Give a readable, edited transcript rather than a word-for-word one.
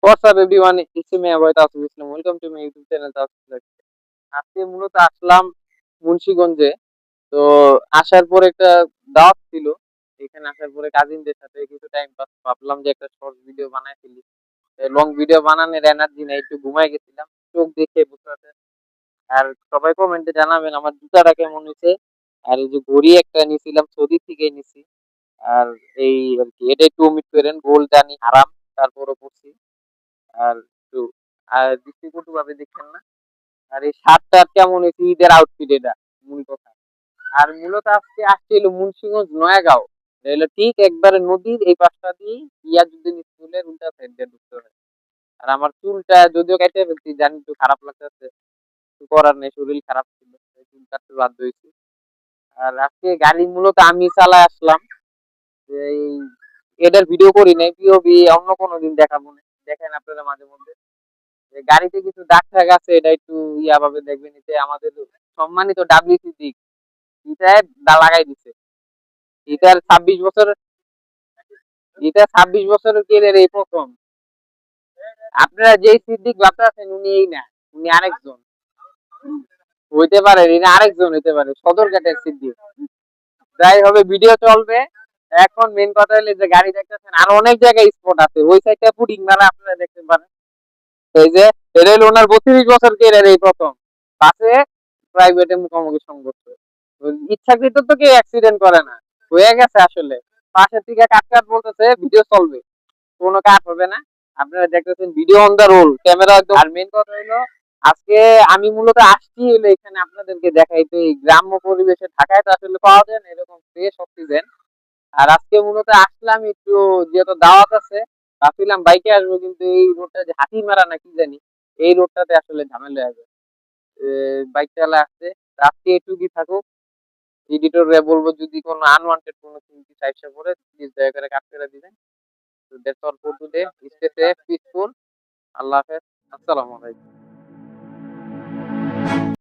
What's up everyone? It's me Abhay Tasir Islam. Welcome to my YouTube channel Tasir Islam. আজকে মূলত আসলাম মুন্সিগঞ্জে। তো আসার পর একটা দাওয়াত ছিল। এখানে আসার পরে কাজিনদের সাথে কিছু টাইম পাস ভাবলাম যে একটা শর্ট ভিডিও বানাই ফেলি। লং ভিডিও বানানোর এনার্জি নাই, একটু ঘুমাই গেছিলাম। চোখ দেখে বুঝতে পারছেন। আর সবাই কমেন্টে জানাবেন আমার জুতাটা কেমন হয়েছে। আর এই যে ঘড়ি একটা নিয়েছিলাম সৌদি থেকে নিছি। আর এই আর কি এটা একটু ওমিট করেন, গোল্ড জানি হারাম, তারপরও পড়ছি। আর একটু দৃষ্টিকটু ভাবে দেখছেন না। আর এই শার্টটা কেমন হয়েছে, ঈদের আউটফিট এটা মূল কথা। আর মূলত আজকে আসছে হলো মুন্সিগঞ্জ নয়াগাঁও। এটা হলো ঠিক একবারে নদীর এই পাশটা দিয়ে ইয়াজুদ্দিন স্কুলের উল্টা সাইড দিয়ে ঢুকতে হয়। আর আমার চুলটা যদিও কেটে ফেলছি, জানি একটু খারাপ লাগতেছে, কিছু করার নেই, শরীর খারাপ ছিল, তাই চুল কাটতে বাধ্য হয়েছি। আর আজকে গাড়ি মূলত আমি চালায় আসলাম। এই এটার ভিডিও করি নাই, পিওভি অন্য কোনো দিন দেখাবো না, দেখেন আপনারা মাঝে মধ্যে। যে গাড়িতে কিছু দাগ টাগ আছে, এটা একটু ইয়া ভাবে দেখবেন। এতে আমাদের সম্মানিত ডাব্লিউসিসি ইটায় লাগাই দিছে। ইটার 26 বছর, এটা 26 বছরের কেরিয়ার এই প্রথম। আপনারা যেই সিদ্দিক ভাবতে আছেন উনি এই না, উনি আরেকজন হইতে পারে, ইনি আরেকজন হইতে পারে, সদরঘাটের সিদ্দিক। যাই হবে, ভিডিও চলবে। এখন মেন কথা হলো যে গাড়ি দেখতেছেন আর অনেক জায়গায় স্পট আছে, ওই সাইডটা পুডিং মেলা আপনারা দেখতে পারেন। এই যে এটা হলো ওনার 32 বছর কেরিয়ার এই প্রথম বাসে প্রাইভেটে মুখোমুখি সংঘর্ষ। ইচ্ছাকৃত তো কেউ অ্যাক্সিডেন্ট করে না, হয়ে গেছে আসলে। পাশের থেকে কাট কাট বলতেছে ভিডিও চলবে, কোনো কাট হবে না। আপনারা দেখতেছেন video on the roll, camera একদম। আর মেন কথা হলো আজকে আমি মূলত আসছি হলো এখানে আপনাদেরকে দেখাইতে, এই গ্রাম্য পরিবেশে ঢাকায় তো আসলে পাওয়া যায় না এরকম ফ্রেশ অক্সিজেন। আর আজকে মূলত আসলাম একটু, যেহেতু দাওয়াত আছে, ভাবছিলাম বাইকে আসবো, কিন্তু এই রোডটা যে হাতিমারা না কি জানি, এই রোডটাতে আসলে ঝামেলা হয়ে যায়। বাইক চালা আসছে। আজকে এটুকুই থাকুক। এডিটর রে বলবো যদি কোনো আনওয়ান্টেড কোনো চিন্তি সাইডে পড়ে প্লিজ দয়া করে কাট করে দিবেন। তো that's all for today. Stay safe, peaceful. আল্লাহ হাফেজ। আসসালামু আলাইকুম।